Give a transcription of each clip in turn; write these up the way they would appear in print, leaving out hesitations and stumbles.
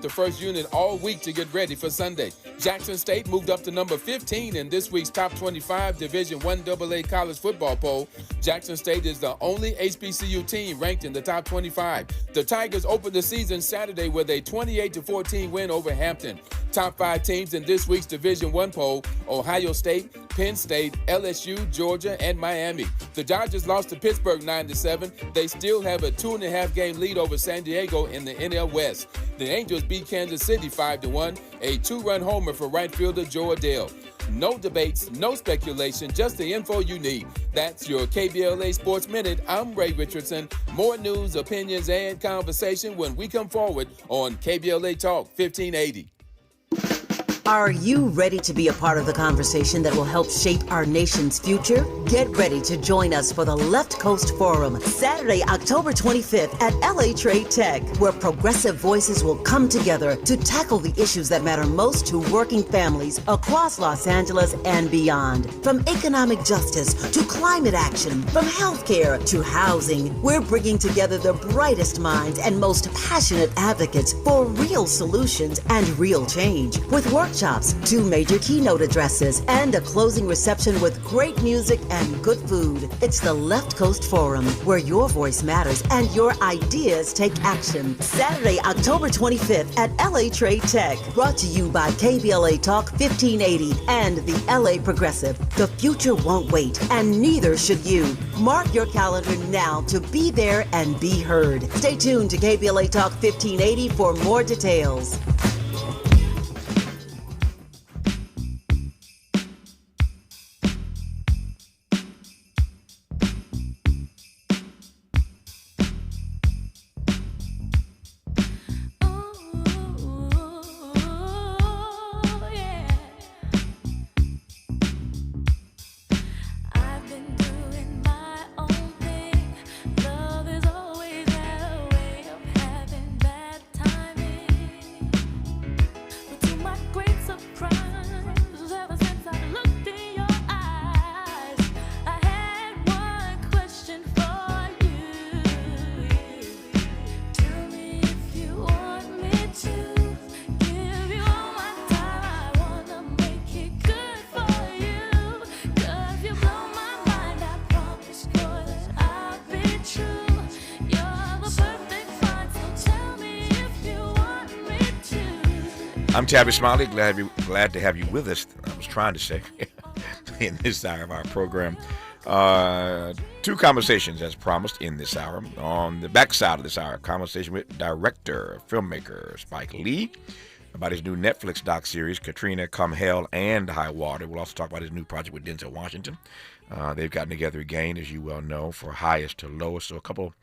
The first unit all week to get ready for Sunday. Jackson State moved up to number 15 in this week's top 25 Division I AA college football poll. Jackson State is the only HBCU team ranked in the top 25. The Tigers opened the season Saturday with a 28-14 win over Hampton. Top 5 teams in this week's Division I poll: Ohio State, Penn State, LSU, Georgia, and Miami. The Dodgers lost to Pittsburgh 9-7. They still have a 2.5 game lead over San Diego in the NL West. The Angels beat Kansas City 5-1, a 2-run homer for right fielder Joe Adele. No debates, no speculation, just the info you need. That's your KBLA Sports Minute. I'm Ray Richardson. More news, opinions, and conversation when we come forward on KBLA Talk 1580. Are you ready to be a part of the conversation that will help shape our nation's future? Get ready to join us for the Left Coast Forum, Saturday, October 25th at LA Trade Tech, where progressive voices will come together to tackle the issues that matter most to working families across Los Angeles and beyond. From economic justice to climate action, from healthcare to housing, we're bringing together the brightest minds and most passionate advocates for real solutions and real change. With workshops, 2 major keynote addresses, and a closing reception with great music and good food. It's the Left Coast Forum, where your voice matters and your ideas take action. Saturday, October 25th at LA Trade Tech. Brought to you by KBLA Talk 1580 and the LA Progressive. The future won't wait, and neither should you. Mark your calendar now to be there and be heard. Stay tuned to KBLA Talk 1580 for more details. I'm Tavis, Smiley. Glad to have you with us. I was trying to say in this hour of our program. 2 conversations as promised in this hour. On the backside of this hour, conversation with director, filmmaker Spike Lee about his new Netflix docuseries, Katrina, Come Hell and High Water. We'll also talk about his new project with Denzel Washington. They've gotten together again, as you well know, for Highest to Lowest. So a couple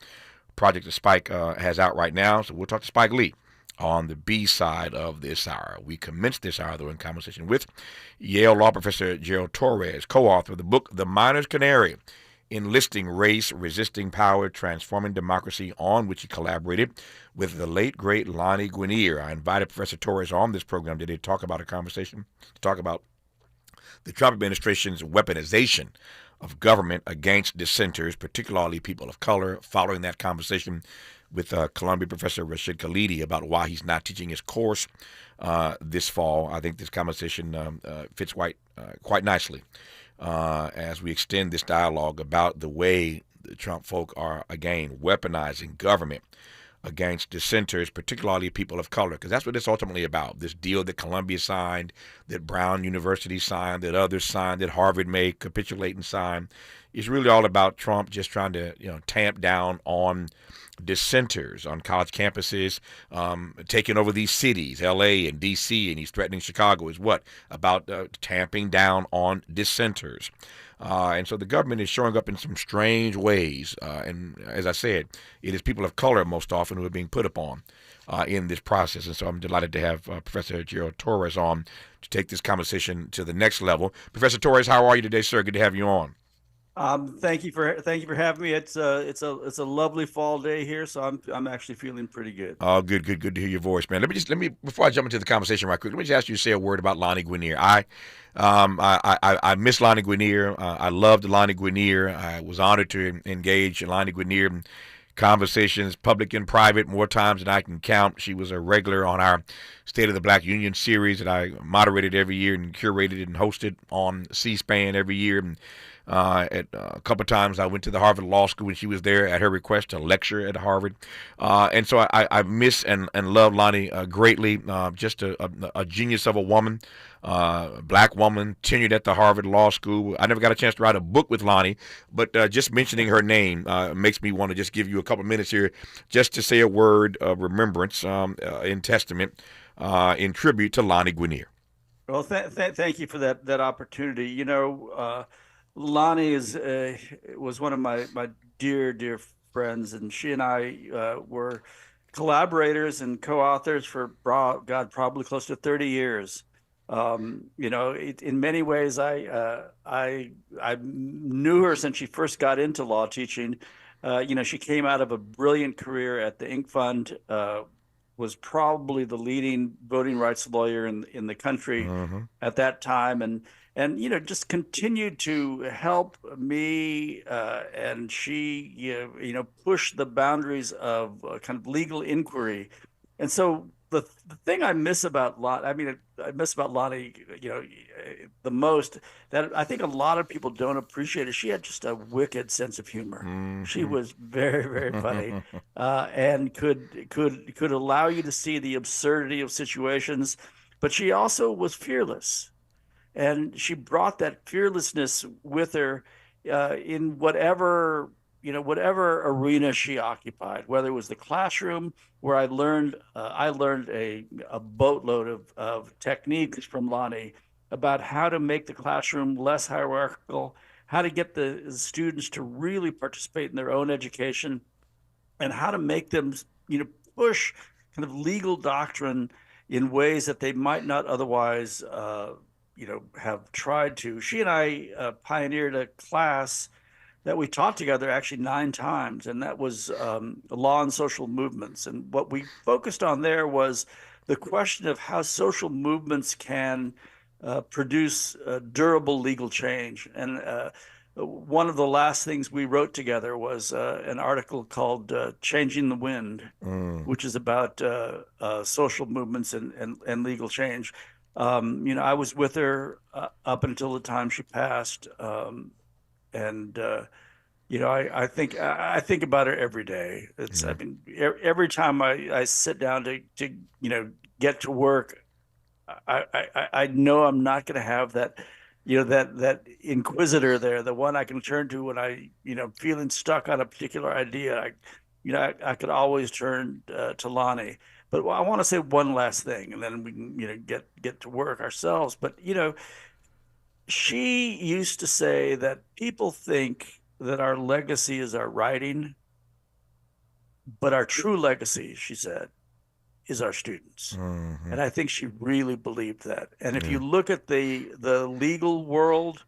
projects that Spike has out right now. So we'll talk to Spike Lee on the B side of this hour. We commenced this hour, though, in conversation with Yale law professor Gerald Torres, co-author of the book The Miner's Canary, Enlisting Race, Resisting Power, Transforming Democracy, on which he collaborated with the late, great Lani Guinier. I invited Professor Torres on this program today to talk about to talk about the Trump administration's weaponization of government against dissenters, particularly people of color. Following that conversation with Columbia professor Rashid Khalidi about why he's not teaching his course this fall, I think this conversation fits quite nicely as we extend this dialogue about the way the Trump folk are, again, weaponizing government against dissenters, particularly people of color, because that's what it's ultimately about. This deal that Columbia signed, that Brown University signed, that others signed, that Harvard may capitulate and sign, is really all about Trump just trying to, tamp down on dissenters on college campuses, taking over these cities, L.A. and D.C., and he's threatening Chicago is what? About tamping down on dissenters. And so the government is showing up in some strange ways. And as I said, it is people of color most often who are being put upon in this process. And so I'm delighted to have Professor Gerald Torres on to take this conversation to the next level. Professor Torres, how are you today, sir? Good to have you on. Thank you for having me. It's a lovely fall day here, so I'm actually feeling pretty good. Oh, good to hear your voice, man. Let me before I jump into the conversation right quick, let me just ask you to say a word about Lani Guinier. I miss Lani Guinier. I loved Lani Guinier. I was honored to engage Lani Guinier conversations, public and private, more times than I can count. She was a regular on our State of the Black Union series that I moderated every year and curated and hosted on C-SPAN every year. And a couple of times I went to the Harvard Law School when she was there at her request to lecture at Harvard. And so I miss and love Lani greatly. Just a genius of a woman, black woman, tenured at the Harvard Law School. I never got a chance to write a book with Lani, but just mentioning her name makes me want to just give you a couple of minutes here just to say a word of remembrance in testament, in tribute to Lani Guinier. Well, thank you for that opportunity. Lani was one of my dear friends, and she and I were collaborators and co-authors for probably close to 30 years. In many ways, I knew her since she first got into law teaching. She came out of a brilliant career at the Inc. Fund. Was probably the leading voting rights lawyer in the country at that time, and just continued to help me, and she push the boundaries of kind of legal inquiry. And so the thing I miss about Lani, the most, that I think a lot of people don't appreciate, is she had just a wicked sense of humor. She was very, very funny, and could allow you to see the absurdity of situations, but she also was fearless. And she brought that fearlessness with her in whatever arena she occupied, whether it was the classroom, where I learned a boatload of techniques from Lani about how to make the classroom less hierarchical, how to get the students to really participate in their own education, and how to make them push kind of legal doctrine in ways that they might not otherwise have tried to. She and I pioneered a class that we taught together actually 9 times, and that was law and social movements. And what we focused on there was the question of how social movements can produce durable legal change. And one of the last things we wrote together was an article called Changing the Wind, which is about social movements and legal change. I was with her up until the time she passed. I think about her every day. Every time I sit down to get to work, I know I'm not going to have that, that inquisitor there, the one I can turn to when I, feeling stuck on a particular idea. I could always turn to Lani. But I want to say one last thing, and then we can, get to work ourselves. But she used to say that people think that our legacy is our writing, but our true legacy, she said, is our students. And I think she really believed that. And if you look at the legal world,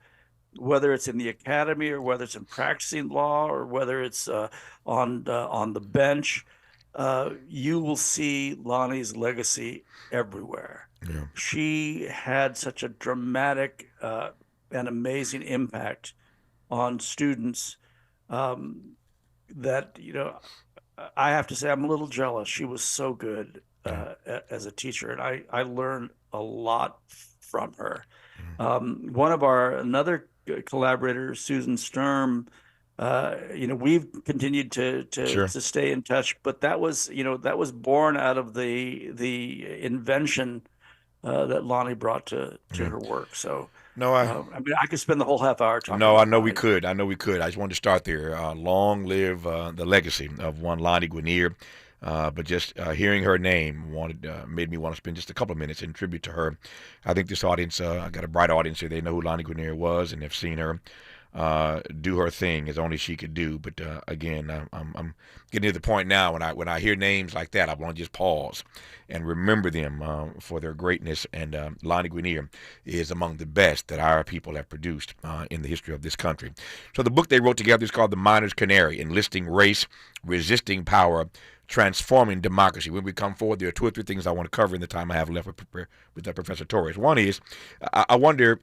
whether it's in the academy or whether it's in practicing law or whether it's on the bench, you will see Lani's legacy everywhere. Yeah. She had such a dramatic and amazing impact on students that, I have to say I'm a little jealous. She was so good as a teacher, and I learned a lot from her. One of another collaborator, Susan Sturm, we've continued to stay in touch, but that was born out of the invention that Lani brought to her work. So I could spend the whole half hour talking. No, I know we could. I just wanted to start there. Long live the legacy of one Lani Guinier. But just hearing her name made me want to spend just a couple of minutes in tribute to her. I think this audience, I got a bright audience here. They know who Lani Guinier was and have seen her do her thing as only she could do. But again, I'm getting to the point now when I hear names like that, I want to just pause and remember them for their greatness. And Lani Guinier is among the best that our people have produced in the history of this country. So the book they wrote together is called The Miner's Canary: Enlisting Race, Resisting Power, Transforming Democracy. When we come forward, there are 2 or 3 things I want to cover in the time I have left with Professor Torres. One is, I wonder,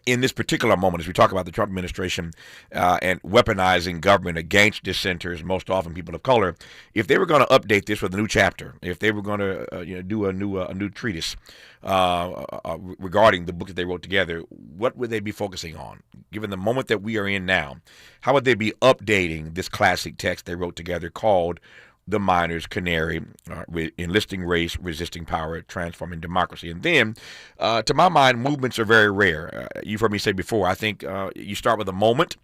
in this particular moment, as we talk about the Trump administration and weaponizing government against dissenters, most often people of color, if they were going to update this with a new chapter, if they were going to do a new treatise regarding the book that they wrote together, what would they be focusing on? Given the moment that we are in now, how would they be updating this classic text they wrote together called The Miners' Canary, Enlisting Race, Resisting Power, Transforming Democracy? And then, to my mind, movements are very rare. You've heard me say before, I think you start with a moment.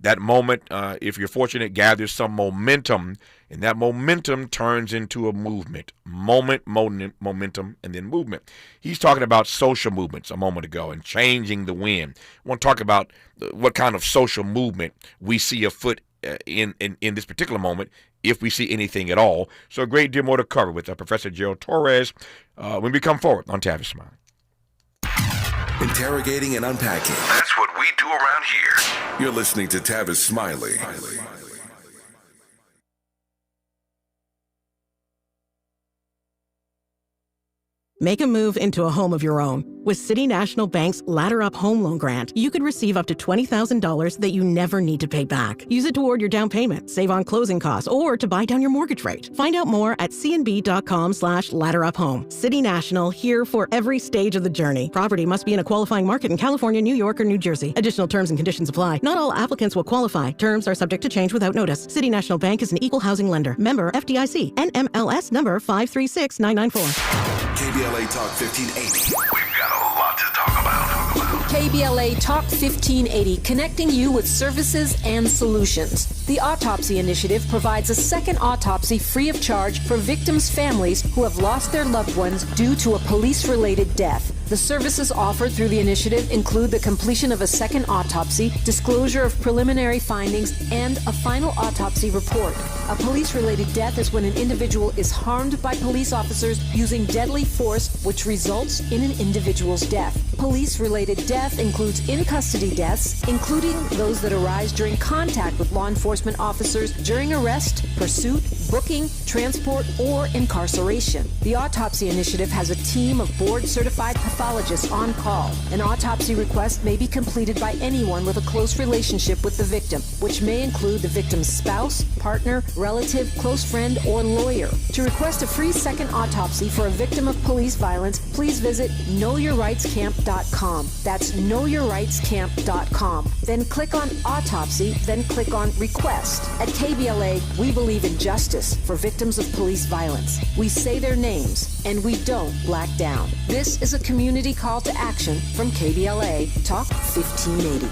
That moment, if you're fortunate, gathers some momentum, and that momentum turns into a movement. Momentum, and then movement. He's talking about social movements a moment ago and changing the wind. I want to talk about what kind of social movement we see afoot in this particular moment, if we see anything at all. So a great deal more to cover with Professor Gerald Torres when we come forward on Tavis Smiley. Interrogating and unpacking. That's what we do around here. You're listening to Tavis Smiley. Make a move into a home of your own. With City National Bank's Ladder Up Home Loan Grant, you could receive up to $20,000 that you never need to pay back. Use it toward your down payment, save on closing costs, or to buy down your mortgage rate. Find out more at cnb.com/ladderuphome. City National, here for every stage of the journey. Property must be in a qualifying market in California, New York, or New Jersey. Additional terms and conditions apply. Not all applicants will qualify. Terms are subject to change without notice. City National Bank is an equal housing lender. Member FDIC. NMLS number 536994. KBLA Talk 1580. We've got a lot to talk about. KBLA Talk 1580, connecting you with services and solutions. The Autopsy Initiative provides a second autopsy free of charge for victims' families who have lost their loved ones due to a police-related death. The services offered through the initiative include the completion of a second autopsy, disclosure of preliminary findings, and a final autopsy report. A police-related death is when an individual is harmed by police officers using deadly force, which results in an individual's death. Police-related death includes in-custody deaths, including those that arise during contact with law enforcement officers during arrest, pursuit, booking, transport, or incarceration. The Autopsy Initiative has a team of board-certified pathologists on call. An autopsy request may be completed by anyone with a close relationship with the victim, which may include the victim's spouse, partner, relative, close friend, or lawyer. To request a free second autopsy for a victim of police violence, please visit knowyourrightscamp.com. That's knowyourrightscamp.com. Then click on Autopsy, then click on Request. At KBLA, we believe in justice for victims of police violence. We say their names, and we don't black down. This is a community call to action from KBLA Talk 1580.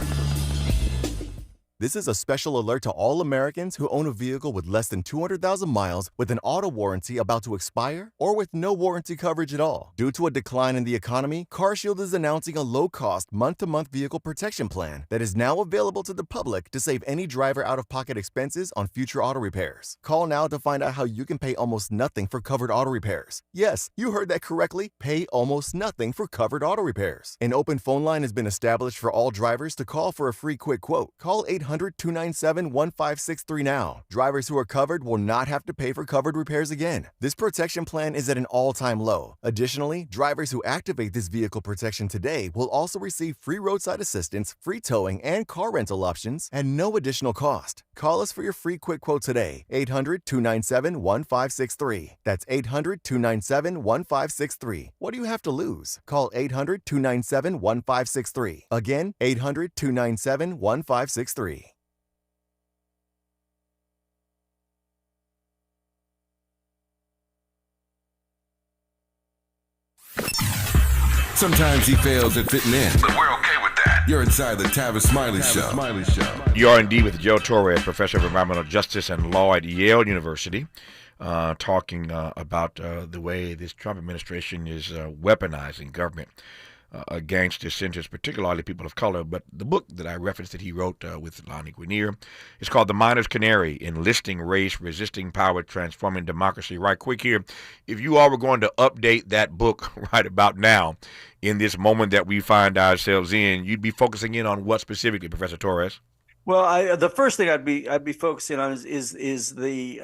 This is a special alert to all Americans who own a vehicle with less than 200,000 miles with an auto warranty about to expire or with no warranty coverage at all. Due to a decline in the economy, CarShield is announcing a low-cost month-to-month vehicle protection plan that is now available to the public to save any driver out-of-pocket expenses on future auto repairs. Call now to find out how you can pay almost nothing for covered auto repairs. Yes, you heard that correctly. Pay almost nothing for covered auto repairs. An open phone line has been established for all drivers to call for a free quick quote. Call 800-297-1563 now. Drivers who are covered will not have to pay for covered repairs again. This protection plan is at an all-time low. Additionally, drivers who activate this vehicle protection today will also receive free roadside assistance, free towing, and car rental options at no additional cost. Call us for your free quick quote today. 800-297-1563. That's 800-297-1563. What do you have to lose? Call 800-297-1563. Again, 800-297-1563. Sometimes he fails at fitting in, but we're okay with that. You're inside the Tavis Smiley Show. You are indeed with Gerald Torres, professor of environmental justice and law at Yale University, talking about the way this Trump administration is weaponizing government against dissenters, particularly people of color. But the book that I referenced that he wrote with Lani, Guinier, is called The Miners' Canary, Enlisting Race, Resisting Power, Transforming Democracy. Right quick here, if you all were going to update that book right about now, in this moment that we find ourselves in, you'd be focusing in on what specifically, Professor Torres? Well, the first thing I'd be focusing on is the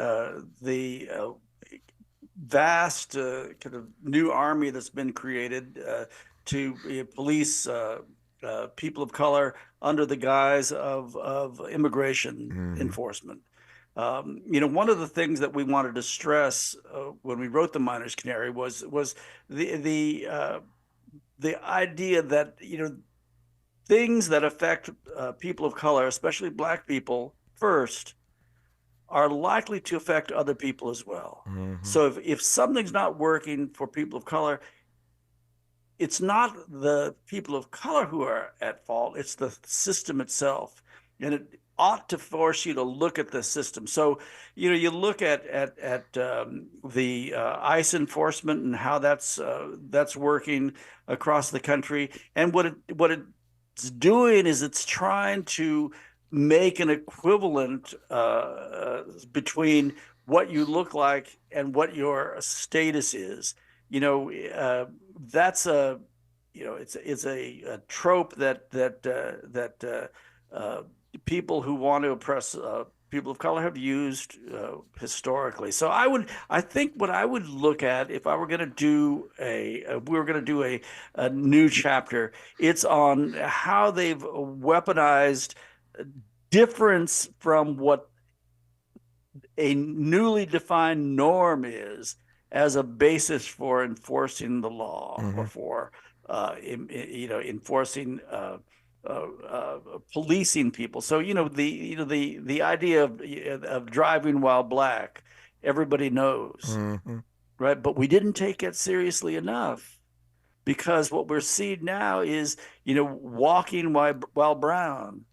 vast kind of new army that's been created to police people of color under the guise of immigration enforcement. One of the things that we wanted to stress when we wrote the Miners' Canary was the idea that things that affect people of color, especially Black people, first, are likely to affect other people as well. So if something's not working for people of color, it's not the people of color who are at fault, it's the system itself. And it ought to force you to look at the system. So, you look at the ICE enforcement and how that's working across the country. And what it's doing is it's trying to make an equivalent between what you look like and what your status is. That's it's a trope that people who want to oppress people of color have used historically. So I think what I would look at if I were going to do a new chapter, it's on how they've weaponized difference from what a newly defined norm is as a basis for enforcing the law or for enforcing policing people. So the idea of driving while Black, everybody knows, right? But we didn't take it seriously enough, because what we're seeing now is walking while brown.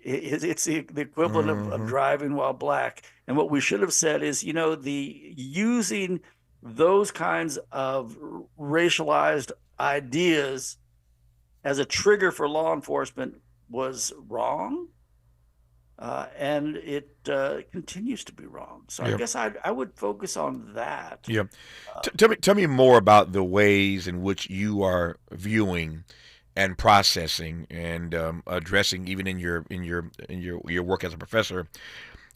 It's the equivalent of driving while Black. And what we should have said is the using those kinds of racialized ideas as a trigger for law enforcement was wrong, and it continues to be wrong. So I guess I would focus on that. Yeah, tell me more about the ways in which you are viewing and processing and addressing, even in your work as a professor,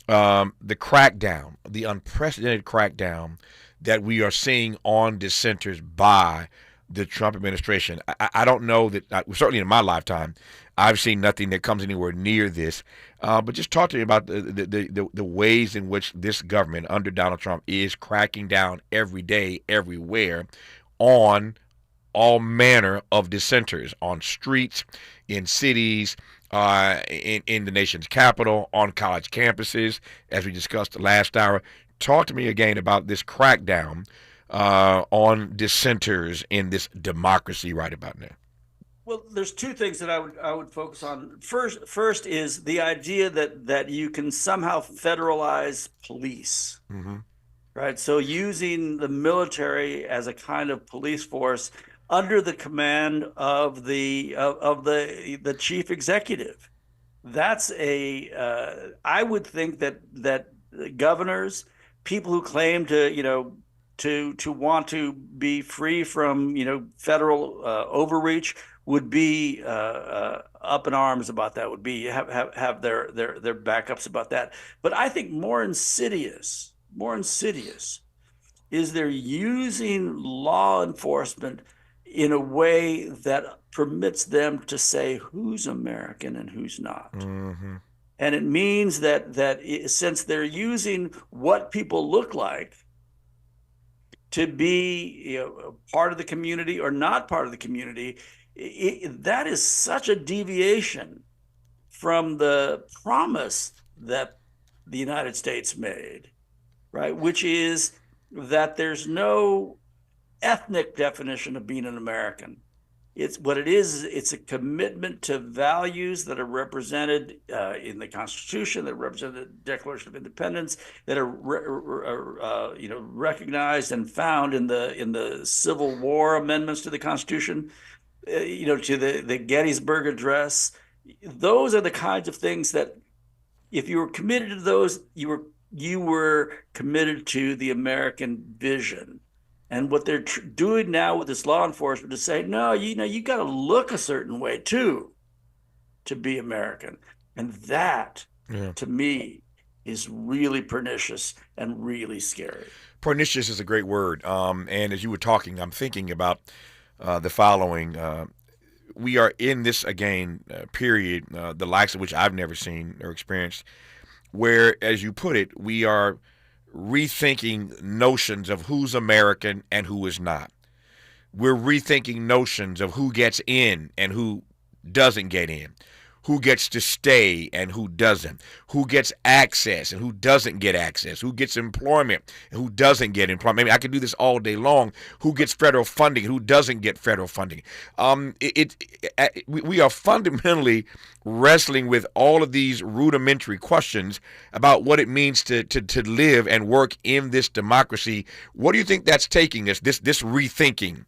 the crackdown, the unprecedented crackdown that we are seeing on dissenters by the Trump administration. I don't know that, certainly in my lifetime, I've seen nothing that comes anywhere near this. But just talk to me about the ways in which this government under Donald Trump is cracking down every day, everywhere, on all manner of dissenters, on streets, in cities, in the nation's capital, on college campuses, as we discussed the last hour. Talk to me again about this crackdown on dissenters in this democracy right about now. Well, there's two things that I would focus on. First is the idea that you can somehow federalize police, right? So using the military as a kind of police force under the command of the chief executive. That's I would think that governors, people who claim to want to be free from federal overreach would be up in arms about that. Would be have their backups about that. But I think more insidious is they're using law enforcement in a way that permits them to say who's American and who's not. And it means that since they're using what people look like to be part of the community or not part of the community, that is such a deviation from the promise that the United States made, right? Which is that there's no ethnic definition of being an American. It's what it is. It's a commitment to values that are represented in the Constitution, that represent the Declaration of Independence, that are recognized and found in the Civil War amendments to the Constitution, to the Gettysburg Address. Those are the kinds of things that, if you were committed to those, you were committed to the American vision. And what they're doing now with this law enforcement is say, no, you got to look a certain way too to be American. And that, to me, is really pernicious and really scary. Pernicious is a great word. And as you were talking, I'm thinking about the following. we are in this again period, the likes of which I've never seen or experienced, where, as you put it, we are rethinking notions of who's American and who is not. We're rethinking notions of who gets in and who doesn't get in, who gets to stay and who doesn't, who gets access and who doesn't get access, who gets employment and who doesn't get employment. I mean, I could do this all day long. Who gets federal funding and who doesn't get federal funding. We are fundamentally wrestling with all of these rudimentary questions about what it means to live and work in this democracy. What do you think that's taking us, this rethinking,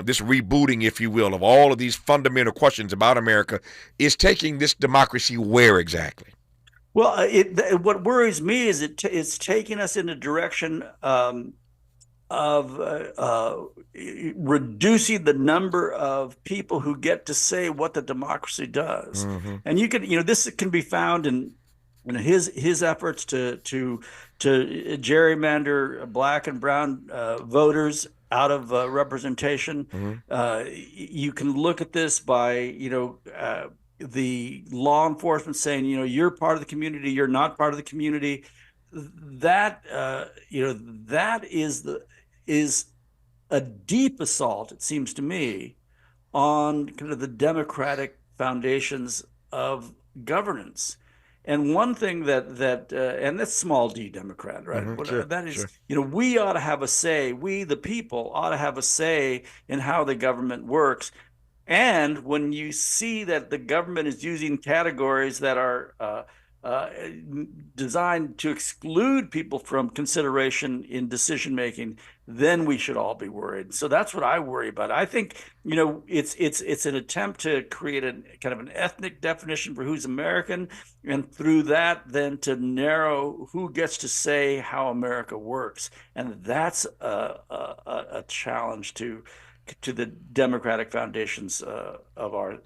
this rebooting, if you will, of all of these fundamental questions about America is taking this democracy where exactly? Well, what worries me is it's taking us in a direction of reducing the number of people who get to say what the democracy does. Mm-hmm. And this can be found in his efforts to gerrymander black and brown voters out of representation. Mm-hmm. You can look at this by the law enforcement saying, you're part of the community, you're not part of the community. That that is a deep assault, it seems to me, on kind of the democratic foundations of governance. And one thing that and that's small d Democrat, right? Mm-hmm, sure, that is, sure. We ought to have a say. We, the people, ought to have a say in how the government works. And when you see that the government is using categories that are designed to exclude people from consideration in decision making, then we should all be worried. So that's what I worry about. I think it's an attempt to create a kind of an ethnic definition for who's American, and through that then to narrow who gets to say how America works, and that's a challenge to the democratic foundations of our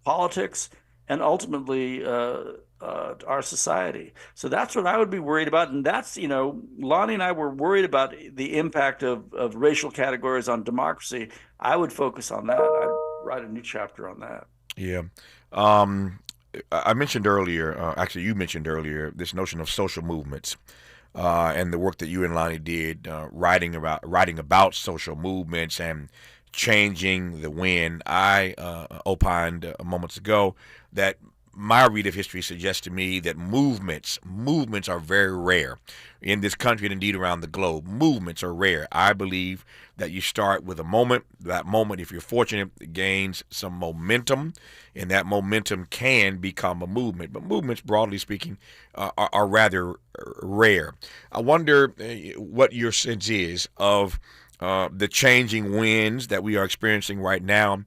politics and ultimately our society. So that's what I would be worried about. And that's, Lani and I were worried about the impact of racial categories on democracy. I would focus on that. I'd write a new chapter on that. Yeah. I mentioned earlier, actually you mentioned earlier, this notion of social movements. And the work that you and Lani did, writing about social movements and changing the wind. I opined moments ago that my read of history suggests to me that movements are very rare in this country and indeed around the globe. Movements are rare. I believe that you start with a moment. That moment, if you're fortunate, gains some momentum, and that momentum can become a movement. But movements, broadly speaking, are rather rare. I wonder what your sense is of the changing winds that we are experiencing right now,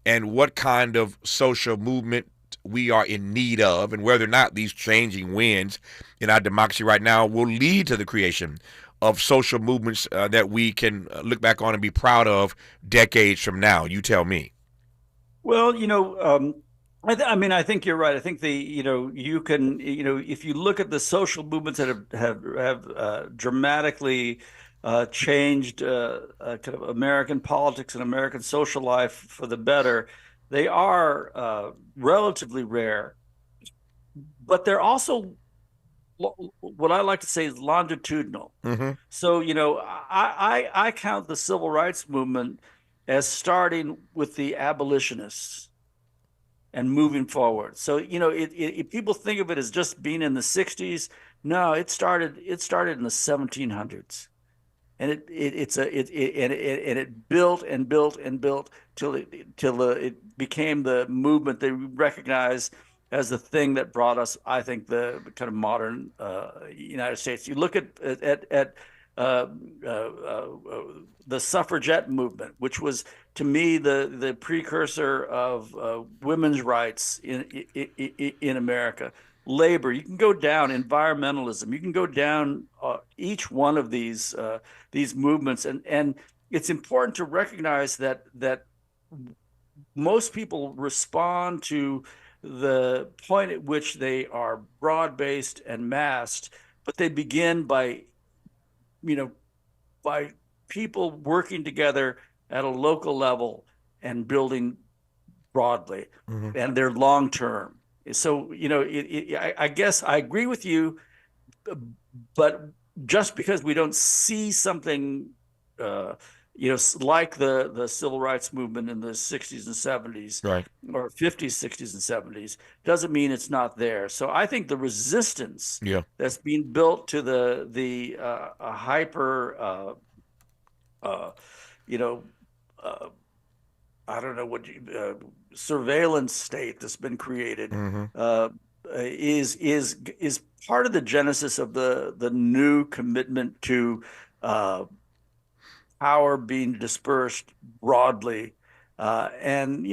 and what kind of social movement we are in need of, and whether or not these changing winds in our democracy right now will lead to the creation of social movements that we can look back on and be proud of decades from now. You tell me. Well, I think you're right. I think you can, if you look at the social movements that have dramatically changed kind of American politics and American social life for the better, they are relatively rare, but they're also what I like to say is longitudinal. Mm-hmm. So, I count the civil rights movement as starting with the abolitionists and moving forward. So, people think of it as just being in the 60s. No, it started in the 1700s. And it built and built and built till it became the movement they recognize as the thing that brought us, I think, the kind of modern United States. You look at the suffragette movement, which was to me the precursor of women's rights in America. Labor, you can go down, environmentalism, you can go down each one of these movements, and it's important to recognize that most people respond to the point at which they are broad-based and massed, but they begin by people working together at a local level and building broadly, and they're long term. So, I guess I agree with you, but just because we don't see something, like the civil rights movement in the 60s and 70s, Right. or 50s, 60s, and 70s, doesn't mean it's not there. So I think the resistance that's being built to the hyper, I don't know what surveillance state that's been created is part of the genesis of the new commitment to power being dispersed broadly, and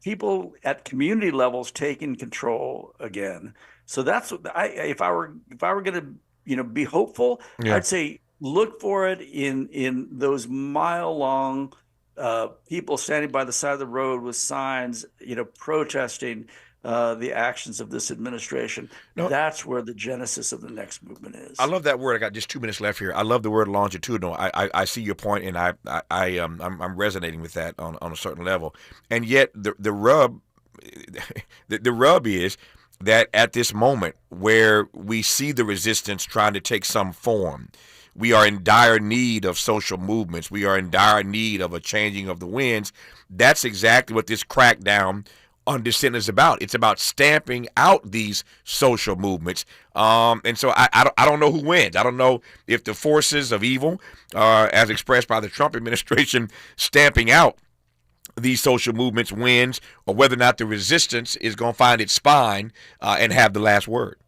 people at community levels taking control again. So that's what if I were going to be hopeful, I'd say look for it in those mile-long people standing by the side of the road with signs, protesting the actions of this administration. No. That's where the genesis of the next movement is. I love that word. I got just 2 minutes left here. I love the word longitudinal. I see your point, and I'm resonating with that on a certain level. And yet the rub is that at this moment where we see the resistance trying to take some form, we are in dire need of social movements. We are in dire need of a changing of the winds. That's exactly what this crackdown on dissent is about. It's about stamping out these social movements. And so I don't know who wins. I don't know if the forces of evil, as expressed by the Trump administration, stamping out these social movements wins, or whether or not the resistance is going to find its spine and have the last word.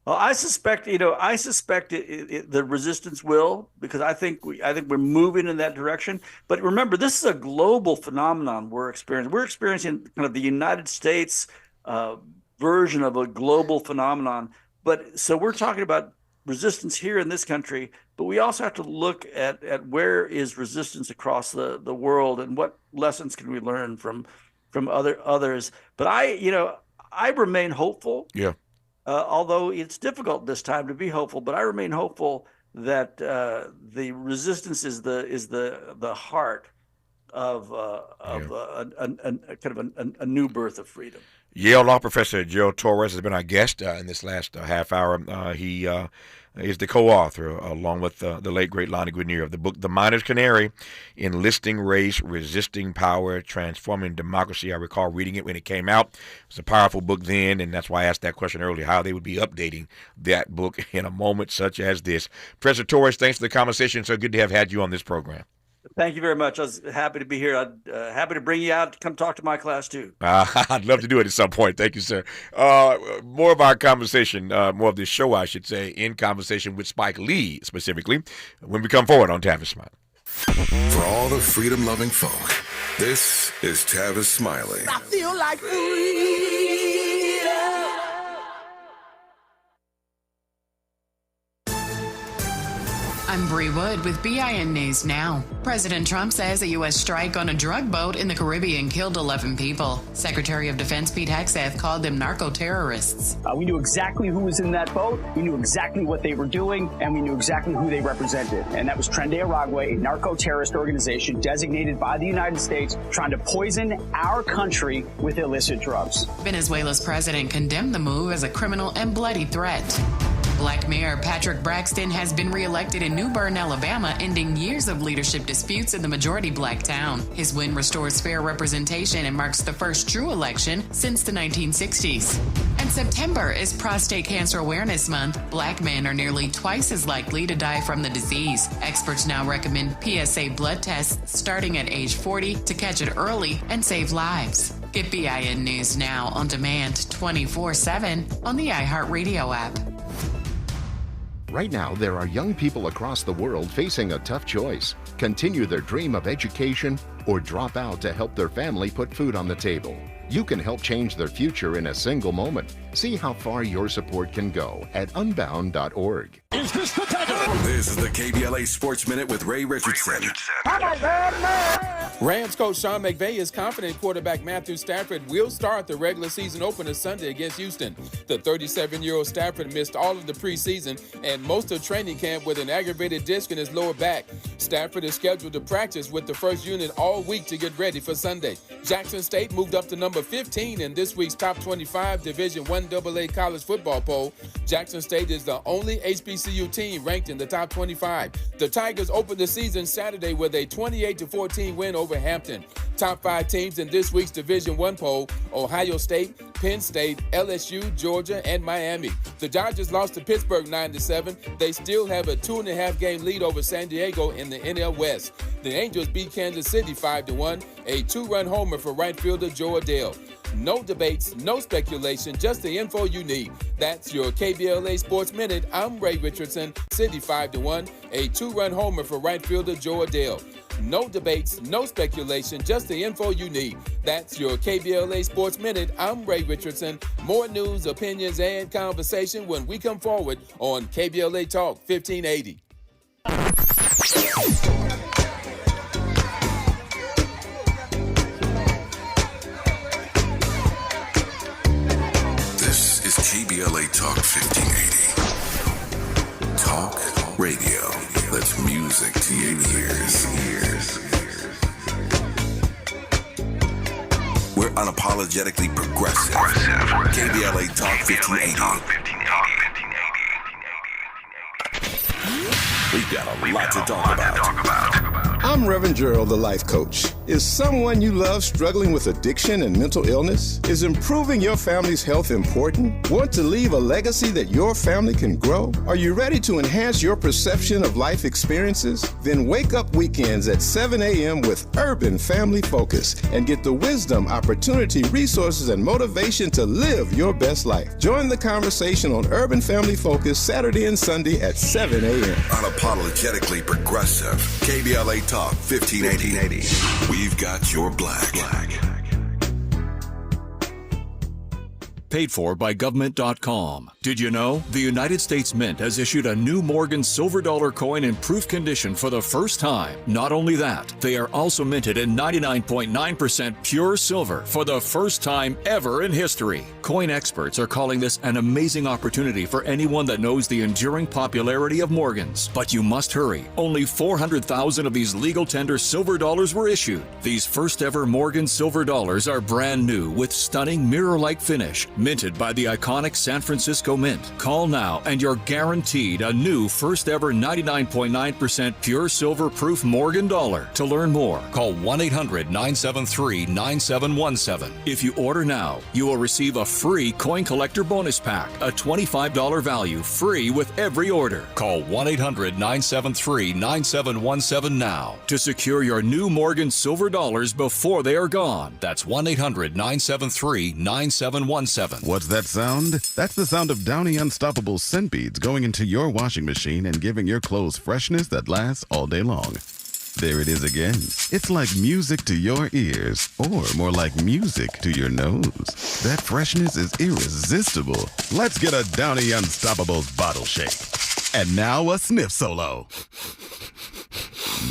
Well, I suspect the resistance will, because I think we're moving in that direction. But remember, this is a global phenomenon we're experiencing. We're experiencing kind of the United States version of a global phenomenon. But so we're talking about resistance here in this country, but we also have to look at where is resistance across the world, and what lessons can we learn from others. But I remain hopeful. Yeah. Although it's difficult this time to be hopeful, but I remain hopeful that the resistance is the heart of a new birth of freedom. Yale law professor Gerald Torres has been our guest in this last half hour. He is the co-author, along with the late, great Lani Guinier, of the book The Miner's Canary, Enlisting Race, Resisting Power, Transforming Democracy. I recall reading it when it came out. It was a powerful book then, and that's why I asked that question earlier, how they would be updating that book in a moment such as this. Professor Torres, thanks for the conversation. So good to have had you on this program. Thank you very much. I was happy to be here. I'm happy to bring you out to come talk to my class, too. I'd love to do it at some point. Thank you, sir. More of our conversation, more of this show, I should say, in conversation with Spike Lee, specifically, when we come forward on Tavis Smiley. For all the freedom-loving folk, this is Tavis Smiley. I feel like freedom. I'm Bree Wood with BIN News Now. President Trump says a U.S. strike on a drug boat in the Caribbean killed 11 people. Secretary of Defense Pete Hegseth called them narco-terrorists. We knew exactly who was in that boat, we knew exactly what they were doing, and we knew exactly who they represented. And that was Tren de Aragua, a narco-terrorist organization designated by the United States trying to poison our country with illicit drugs. Venezuela's president condemned the move as a criminal and bloody threat. Black Mayor Patrick Braxton has been reelected in New Bern, Alabama, ending years of leadership disputes in the majority black town. His win restores fair representation and marks the first true election since the 1960s. And September is Prostate Cancer Awareness Month. Black men are nearly twice as likely to die from the disease. Experts now recommend PSA blood tests starting at age 40 to catch it early and save lives. Get BIN News Now on demand 24/7 on the iHeartRadio app. Right now, there are young people across the world facing a tough choice: continue their dream of education or drop out to help their family put food on the table. You can help change their future in a single moment. See how far your support can go at unbound.org. Is this the tackle? This is the KBLA Sports Minute with Ray Richardson. I'm a bad man. Rams coach Sean McVay is confident quarterback Matthew Stafford will start the regular season opener Sunday against Houston. The 37-year-old Stafford missed all of the preseason and most of training camp with an aggravated disc in his lower back. Stafford is scheduled to practice with the first unit all week to get ready for Sunday. Jackson State moved up to number 15 in this week's top 25 Division I AA college football poll. Jackson State is the only HBCU team ranked in the top 25. The Tigers opened the season Saturday with a 28-14 win over Hampton. Top 5 teams in this week's Division I poll: Ohio State, Penn State, LSU, Georgia, and Miami. The Dodgers lost to Pittsburgh 9-7. They still have a 2.5 game lead over San Diego in the NL West. The Angels beat Kansas City 5-1, a 2-run homer for right fielder Joe Adele. No debates, no speculation, just the info you need. That's your KBLA Sports Minute. I'm Ray Richardson. City 5-1, a 2-run homer for right fielder Joe Adele. No debates, no speculation, just the info you need. That's your KBLA Sports Minute. I'm Ray Richardson. More news, opinions, and conversation when we come forward on KBLA Talk 1580. This is KBLA Talk 1580. Talk radio. That's music to your ears. We're unapologetically progressive. KBLA Talk 1580. We've got a lot to talk about. I'm Reverend Gerald, the life coach. Is someone you love struggling with addiction and mental illness? Is improving your family's health important? Want to leave a legacy that your family can grow? Are you ready to enhance your perception of life experiences? Then wake up weekends at 7 a.m. with Urban Family Focus and get the wisdom, opportunity, resources, and motivation to live your best life. Join the conversation on Urban Family Focus Saturday and Sunday at 7 a.m. Unapologetically progressive. KBLA Talk 1580. We've got your black. Paid for by government.com. Did you know? The United States Mint has issued a new Morgan silver dollar coin in proof condition for the first time. Not only that, they are also minted in 99.9% pure silver for the first time ever in history. Coin experts are calling this an amazing opportunity for anyone that knows the enduring popularity of Morgans. But you must hurry. Only 400,000 of these legal tender silver dollars were issued. These first ever Morgan silver dollars are brand new with stunning mirror-like finish, minted by the iconic San Francisco Mint. Call now and you're guaranteed a new first ever 99.9% pure silver proof Morgan dollar. To learn more, call 1-800-973-9717. If you order now, you will receive a free coin collector bonus pack, a $25 value, free with every order. Call 1-800-973-9717 now to secure your new Morgan silver dollars before they are gone. That's 1-800-973-9717. What's that sound? That's the sound of Downy Unstoppable scent beads going into your washing machine and giving your clothes freshness that lasts all day long. There it is again. It's like music to your ears, or more like music to your nose. That freshness is irresistible. Let's get a Downy Unstoppables bottle shake. And now a sniff solo.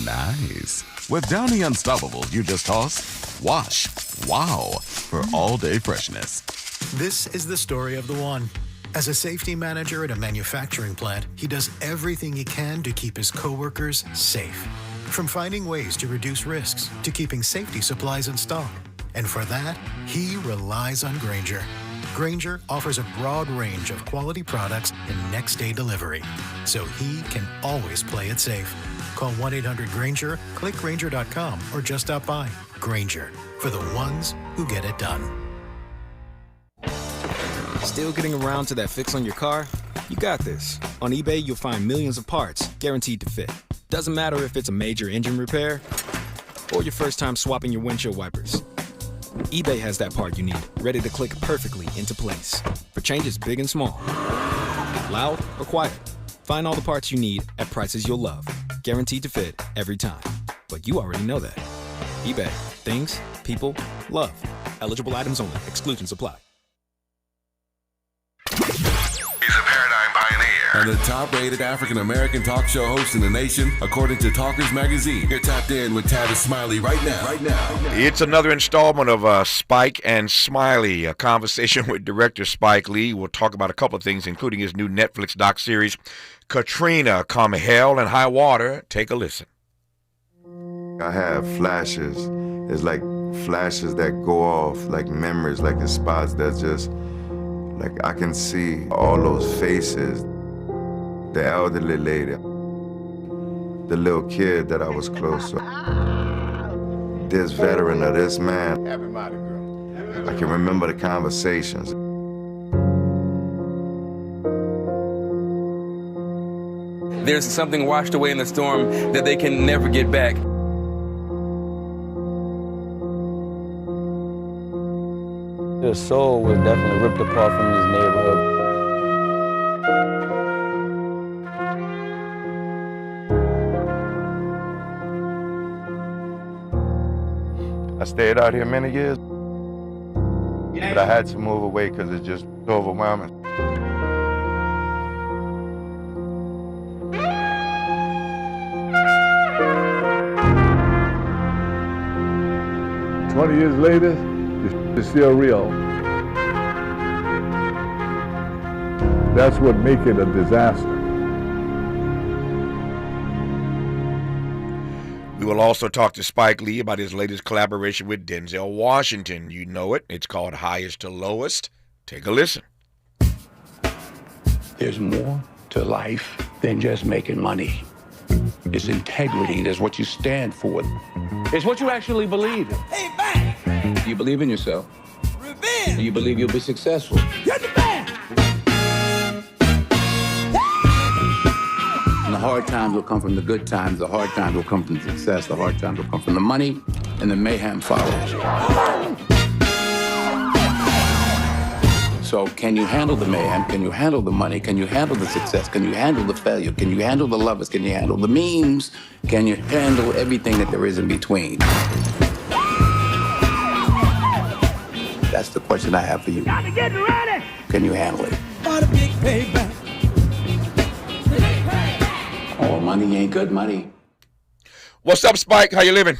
Nice. With Downy Unstoppables, you just toss, wash, wow, for all-day freshness. This is the story of the one. As a safety manager at a manufacturing plant, he does everything he can to keep his coworkers safe. From finding ways to reduce risks to keeping safety supplies in stock. And for that, he relies on Grainger. Grainger offers a broad range of quality products and next-day delivery, so he can always play it safe. Call 1-800-GRAINGER, click Grainger.com, or just stop by. Grainger, for the ones who get it done. Still getting around to that fix on your car? You got this. On eBay, you'll find millions of parts guaranteed to fit. Doesn't matter if it's a major engine repair or your first time swapping your windshield wipers. eBay has that part you need, ready to click perfectly into place for changes big and small. Loud or quiet, find all the parts you need at prices you'll love. Guaranteed to fit every time. But you already know that. eBay. Things, people, love. Eligible items only. Exclusions apply. He's a paradigm pioneer. and the top-rated African-American talk show host in the nation, according to Talkers Magazine. You're tapped in with Tavis Smiley right now. It's another installment of Spike and Smiley, a conversation with director Spike Lee. We'll talk about a couple of things, including his new Netflix doc series, Katrina, Come Hell and High Water. Take a listen. I have flashes. It's like flashes that go off, like memories, like the spots that just, like I can see all those faces. The elderly lady, the little kid that I was close to, this veteran or this man. I can remember the conversations. There's something washed away in the storm that they can never get back. His soul was definitely ripped apart from his neighborhood. I stayed out here many years, but I had to move away because it's just overwhelming. "20 years later, it's still real. That's what makes it a disaster." We will also talk to Spike Lee about his latest collaboration with Denzel Washington. You know it. It's called Highest to Lowest. Take a listen. There's more to life than just making money. It's integrity. That's what you stand for. It's what you actually believe in. Hey, man! Do you believe in yourself? Revenge! Do you believe you'll be successful? You're the man! And the hard times will come from the good times. The hard times will come from success. The hard times will come from the money, and the mayhem follows. So can you handle the mayhem? Can you handle the money? Can you handle the success? Can you handle the failure? Can you handle the lovers? Can you handle the memes? Can you handle everything that there is in between? That's the question I have for you. Got to get ready. Can you handle it? For the big payback. All money ain't good money. What's up, Spike? How you living?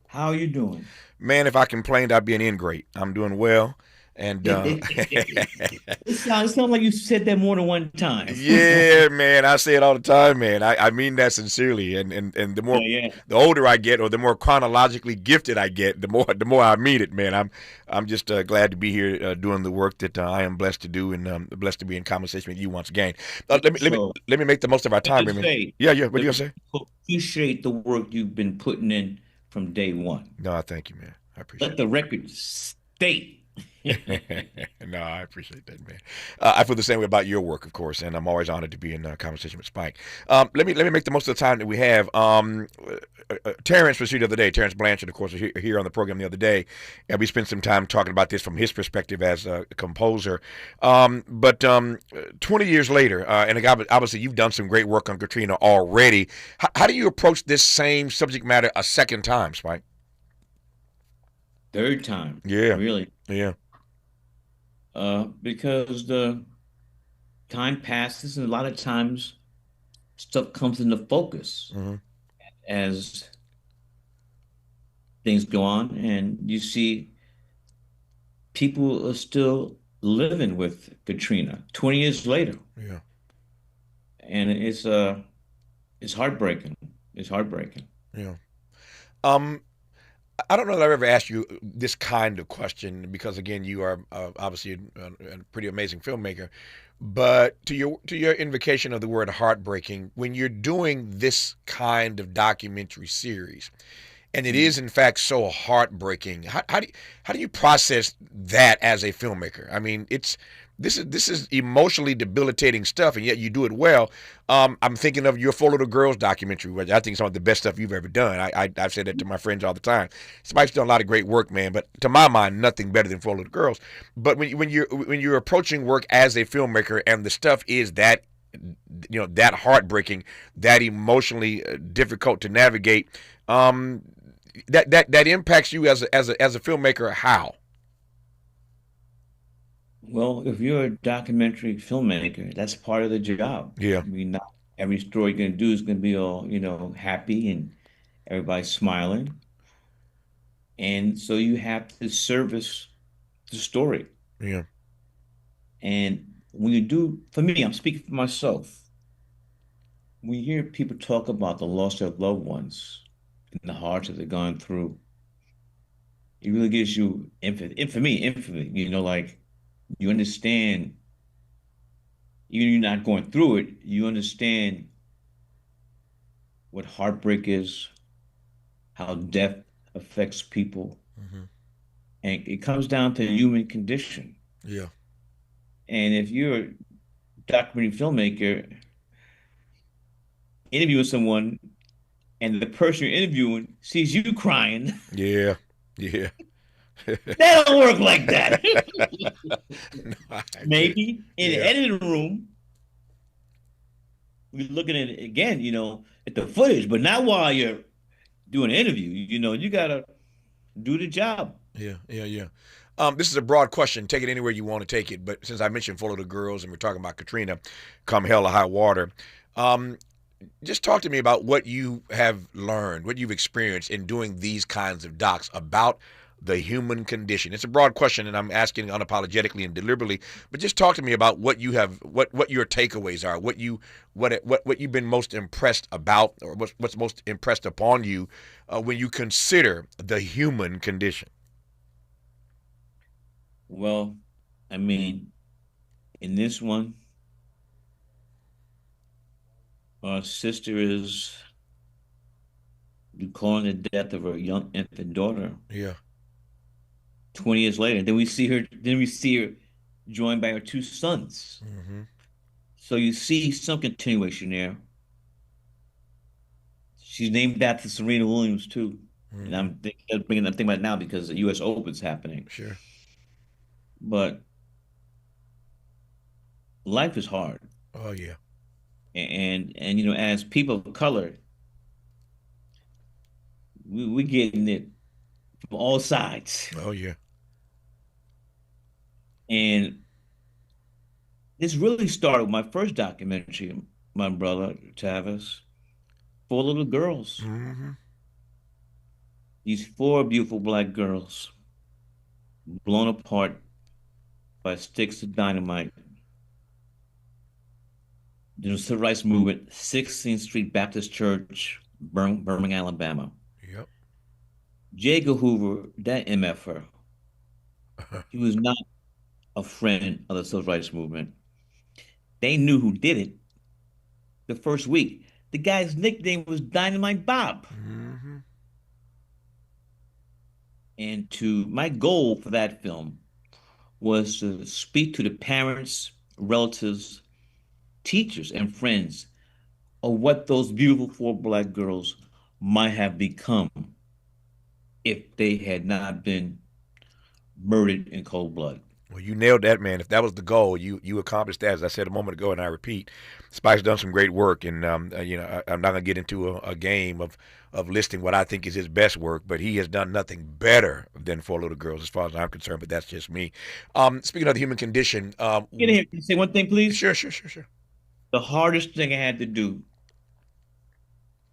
How you doing? Man, if I complained, I'd be an ingrate. I'm doing well. And it sounds like you said that more than one time. Yeah, man, I say it all the time, man. I mean that sincerely. And the more the older I get, or the more chronologically gifted I get, the more I mean it, man. I'm just glad to be here doing the work that I am blessed to do, and blessed to be in conversation with you once again. Let me make the most of our time, man. What are you gonna say? Appreciate the work you've been putting in from day one. No, I thank you, man. I appreciate it. Let the record state. No, I appreciate that, man. I feel the same way about your work, of course, and I'm always honored to be in conversation with Spike. Let me make the most of the time that we have. Terrence was here the other day. Terrence Blanchard, of course, was here on the program the other day, and we spent some time talking about this from his perspective as a composer. But 20 years later, and obviously you've done some great work on Katrina already. How do you approach this same subject matter a second time, Spike? Third time. Yeah. Really. Yeah. Because the time passes, and a lot of times stuff comes into focus as things go on, and you see people are still living with Katrina 20 years later. Yeah. And it's heartbreaking. It's heartbreaking. Yeah. I don't know that I've ever asked you this kind of question because, again, you are obviously a pretty amazing filmmaker. But to your invocation of the word heartbreaking, when you're doing this kind of documentary series, and it is in fact so heartbreaking, how do you process that as a filmmaker? I mean, this is emotionally debilitating stuff, and yet you do it well. I'm thinking of your Four Little Girls documentary, which I think is some of the best stuff you've ever done. I've said that to my friends all the time. Spike's done a lot of great work, man, but to my mind, nothing better than Four Little Girls. But when you're approaching work as a filmmaker, and the stuff is that that heartbreaking, that emotionally difficult to navigate, that impacts you as a filmmaker. How? Well, if you're a documentary filmmaker, that's part of the job. Yeah. I mean, not every story you're gonna do is gonna be all, happy and everybody smiling. And so you have to service the story. Yeah. And when you do, for me, I'm speaking for myself. When you hear people talk about the loss of loved ones and the hardships that they've gone through, it really gives you empathy. And for me, empathy, like you understand, even if you're not going through it, you understand what heartbreak is, how death affects people. And it comes down to the human condition. Yeah. And if you're a documentary filmmaker interviewing someone and the person you're interviewing sees you crying, Yeah. Yeah. that don't work like that. No, Maybe in the Yeah. editing room, we're looking at it again, at the footage, but not while you're doing an interview. You gotta do the job. Yeah, yeah, yeah. This is a broad question. Take it anywhere you want to take it. But since I mentioned Full of the Girls and we're talking about Katrina, come hell or high water, just talk to me about what you have learned, what you've experienced in doing these kinds of docs about the human condition. It's a broad question, and I'm asking unapologetically and deliberately. But just talk to me about what you have, what your takeaways are, what you've been most impressed about, or what's most impressed upon you when you consider the human condition. Well, I mean, in this one, our sister is recalling the death of her young infant daughter. Yeah. 20 years later. Then we see her joined by her two sons. So you see some continuation there. She's named after Serena Williams too. And I'm bringing that thing right now because the U.S. Open's happening. Sure. But life is hard. Oh yeah. And as people of color, we're getting it from all sides. Oh yeah. And this really started with my first documentary, my brother Tavis, 4 little girls. These 4 beautiful black girls blown apart by sticks of dynamite. The Civil Rights Movement, 16th Street Baptist Church, Birmingham, Alabama. Yep. J. Edgar Hoover, that MFer, he was not a friend of the Civil Rights Movement. They knew who did it the first week. The guy's nickname was Dynamite Bob. And my goal for that film was to speak to the parents, relatives, teachers, and friends of what those beautiful 4 black girls might have become if they had not been murdered in cold blood. Well, you nailed that, man. If that was the goal, you accomplished that. As I said a moment ago, and I repeat, Spike's done some great work, and I'm not gonna get into a game of listing what I think is his best work, but he has done nothing better than 4 Little Girls, as far as I'm concerned. But that's just me. Speaking of the human condition, Can I say one thing, please? Sure. The hardest thing I had to do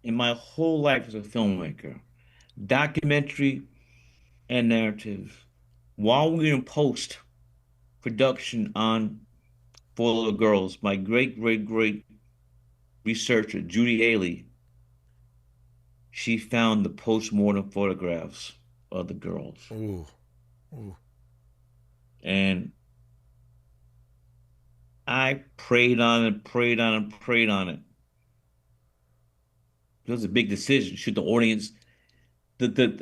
in my whole life as a filmmaker, documentary and narrative, while we were in post production on 4 Little Girls, my great researcher, Judy Haley, she found the post-mortem photographs of the girls. Ooh. And I prayed on it. It was a big decision. Should the audience, because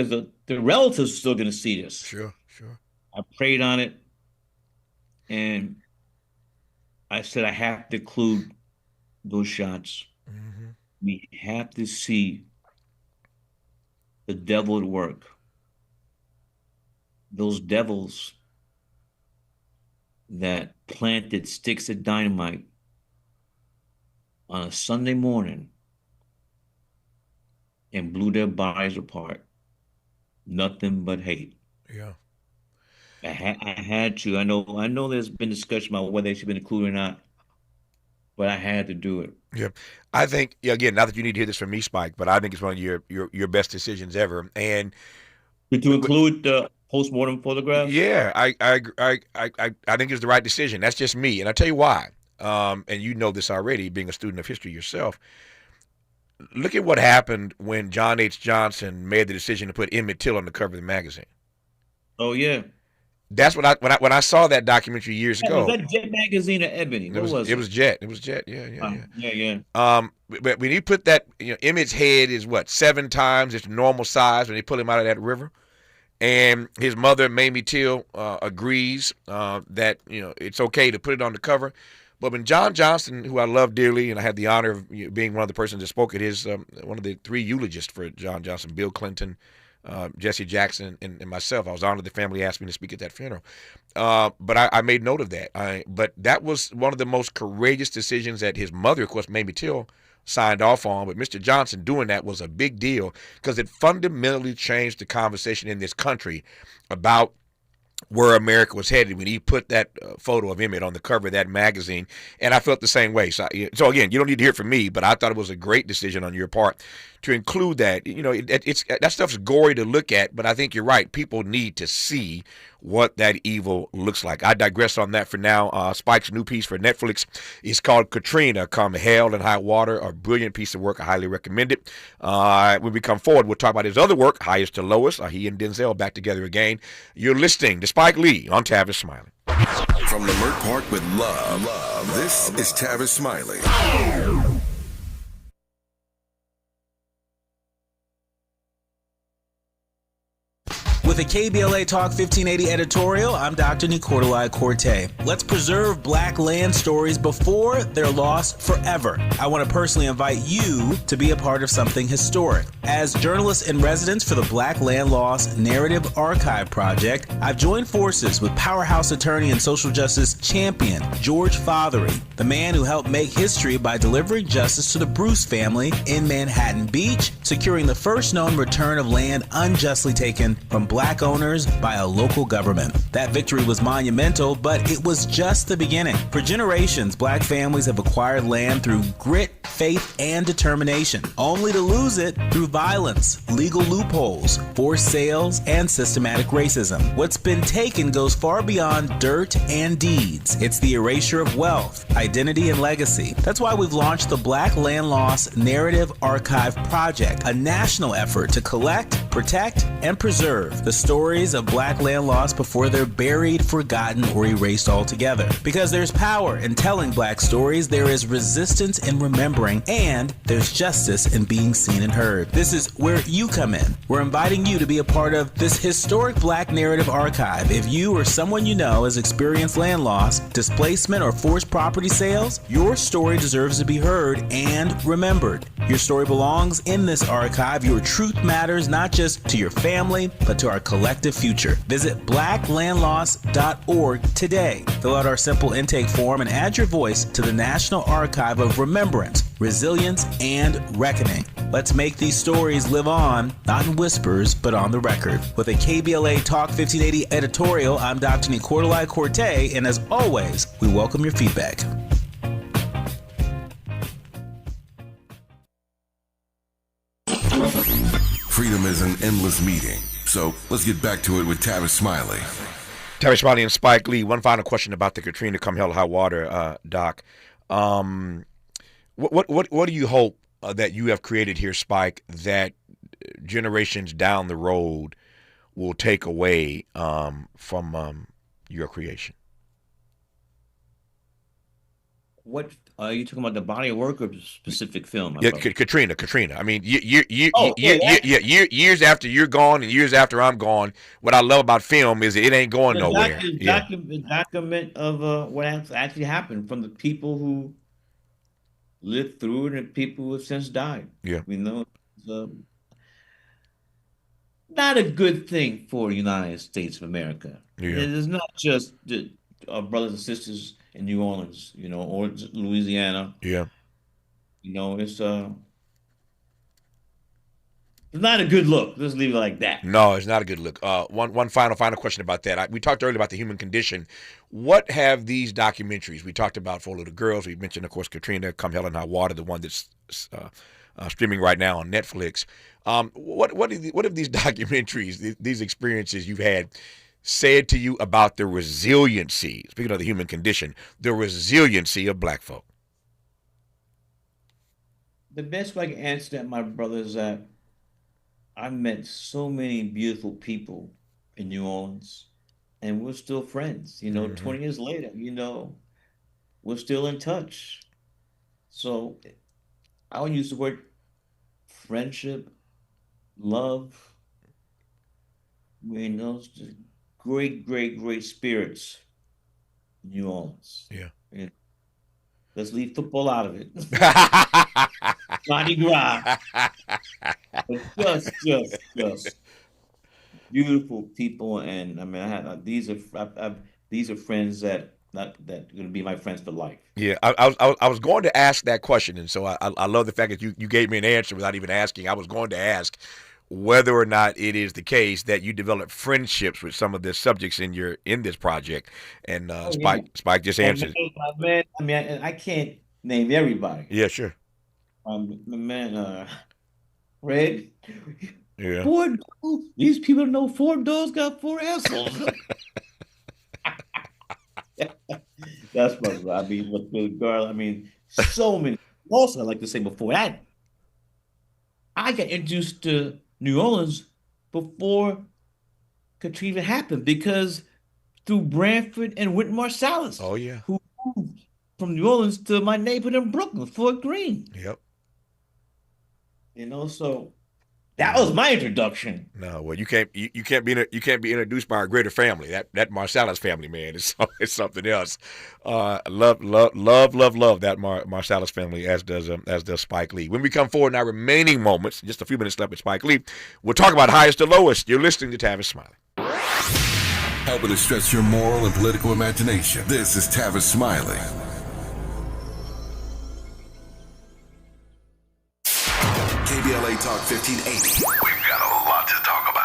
the relatives are still going to see this. Sure. I prayed on it, and I said I have to include those shots. We have to see the devil at work. Those devils that planted sticks of dynamite on a Sunday morning and blew their bodies apart. Nothing but hate. Yeah. I had to. I know there's been discussion about whether they should be included or not, but I had to do it. Yeah, I think again, not that you need to hear this from me, Spike, but I think it's one of your best decisions ever. And to include the postmortem photographs. yeah, I think it's the right decision. That's just me, and I tell you why. And you know this already, being a student of history yourself. Look at what happened when John H. Johnson made the decision to put Emmett Till on the cover of the magazine. Oh yeah. That's what when I saw that documentary years ago. Was that Jet Magazine or Ebony? What was it? It was Jet. It was Jet. Yeah. Yeah. But when you put that, Emmett's head is what 7 times its normal size when they pull him out of that river, and his mother Mamie Till agrees that it's okay to put it on the cover. But when John Johnson, who I love dearly, and I had the honor of being one of the persons that spoke at his one of the 3 eulogists for John Johnson, Bill Clinton, Jesse Jackson, and myself. I was honored the family asked me to speak at that funeral. But I made note of that. But that was one of the most courageous decisions that his mother, of course, Mamie Till, signed off on. But Mr. Johnson doing that was a big deal because it fundamentally changed the conversation in this country about where America was headed when he put that photo of Emmett on the cover of that magazine. And I felt the same way. So again, you don't need to hear it from me, but I thought it was a great decision on your part to include that. It's that stuff's gory to look at, but I think you're right. People need to see what that evil looks like. I digress on that for now. Spike's new piece for Netflix is called Katrina, Come Hell and High Water, a brilliant piece of work. I highly recommend it. When we come forward, we'll talk about his other work, Highest to Lowest. He and Denzel back together again. You're listening to Spike Lee on Tavis Smiley. From Lamert Park with love, this is Tavis Smiley. With a KBLA Talk 1580 editorial, I'm Dr. Nicolai Corte. Let's preserve black land stories before they're lost forever. I want to personally invite you to be a part of something historic. As journalist in residence for the Black Land Lost Narrative Archive Project, I've joined forces with powerhouse attorney and social justice champion George Fothery, the man who helped make history by delivering justice to the Bruce family in Manhattan Beach, securing the first known return of land unjustly taken from black owners by a local government. That victory was monumental, but it was just the beginning. For generations, black families have acquired land through grit, faith, and determination, only to lose it through violence, legal loopholes, forced sales, and systematic racism. What's been taken goes far beyond dirt and deeds. It's the erasure of wealth, identity, and legacy. That's why we've launched the Black Land Lost Narrative Archive Project, a national effort to collect, protect, and preserve the stories of black land lost before they're buried, forgotten, or erased altogether. Because there's power in telling black stories, there is resistance in remembering, and there's justice in being seen and heard. This is where you come in. We're inviting you to be a part of this historic black narrative archive. If you or someone you know has experienced land loss, displacement, or forced property sales, your story deserves to be heard and remembered. Your story belongs in this archive. Your truth matters not just to your family, but to our collective future. Visit blacklandlost.org today. Fill out our simple intake form and add your voice to the National Archive of Remembrance, Resilience, and Reckoning. Let's make these stories live on, not in whispers, but on the record. With a KBLA Talk 1580 editorial, I'm Dr. Nicolai Corte, and as always, we welcome your feedback. Freedom is an endless meeting. So let's get back to it with Tavis Smiley. Tavis Smiley and Spike Lee. One final question about the Katrina Come Hell or High Water, Doc. What do you hope that you have created here, Spike, that generations down the road will take away from your creation? What are you talking about? The body of work or the specific film? Yeah, Katrina. I mean, years after you're gone and years after I'm gone, what I love about film is it ain't going nowhere. Document of what actually happened from the people who lived through it and the people who have since died. Yeah, it's not a good thing for the United States of America. Yeah. It is not just our brothers and sisters in New Orleans, or Louisiana. Yeah. It's It's not a good look. Let's leave it like that. No, it's not a good look. One final question about that. We talked earlier about the human condition. What have these documentaries? We talked about Four Little Girls. We mentioned, of course, Katrina, Come Hell and High Water, the one that's streaming right now on Netflix. What have these documentaries, these experiences you've had, said to you about the resiliency? Speaking of the human condition, the resiliency of Black folk. The best way I can answer that, my brother, is that I've met so many beautiful people in New Orleans, and we're still friends. 20 years later, we're still in touch. So I would use the word friendship, love. Great, great, great spirits in New Orleans. Yeah. Let's leave football out of it. Mardi Gras. But just beautiful people, and I mean, I have these are friends that are going to be my friends for life. Yeah, I was going to ask that question, and so I love the fact that you gave me an answer without even asking. I was going to ask whether or not it is the case that you develop friendships with some of the subjects in this project, and Spike just answered. Man, I mean, I can't name everybody. Yeah, sure. Red. Yeah. 4 doors. These people know 4 doors got 4 assholes. That's my. I mean, with the girl. I mean, so many. Also, I'd like to say before that, I got introduced to New Orleans before Katrina happened because through Branford and Wynton Marsalis. Oh yeah. Who moved from New Orleans to my neighborhood in Brooklyn, Fort Greene. Yep. So that was my introduction. No, well, you can't be introduced by a greater family. That Marsalis family, man, is something else. Love that Marsalis family, as does Spike Lee. When we come forward in our remaining moments, just a few minutes left with Spike Lee, we'll talk about highest to lowest. You're listening to Tavis Smiley. Helping to stretch your moral and political imagination. This is Tavis Smiley. KBLA Talk 1580. We've got a lot to talk about.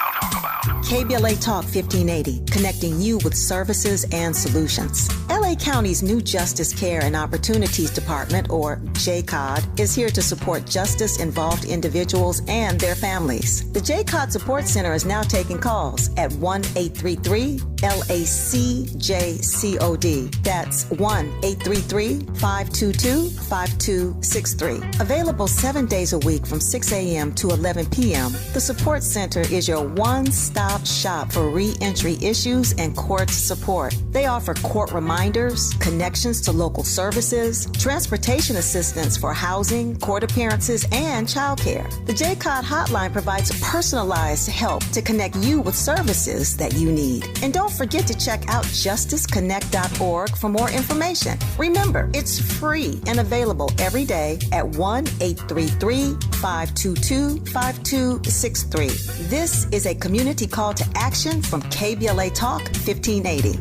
KBLA Talk 1580, connecting you with services and solutions. LA County's new Justice Care and Opportunities Department, or JCOD, is here to support justice-involved individuals and their families. The JCOD Support Center is now taking calls at 1-833-LACJCOD. That's 1-833-522-5263. Available 7 days a week from 6 a.m. to 11 p.m., the Support Center is your one-stop shop for re-entry issues and court support. They offer court reminders, connections to local services, transportation assistance for housing, court appearances, and childcare. The JCOD hotline provides personalized help to connect you with services that you need. And don't forget to check out justiceconnect.org for more information. Remember, it's free and available every day at 1-833-522-5263. This is a community call to action from KBLA Talk 1580.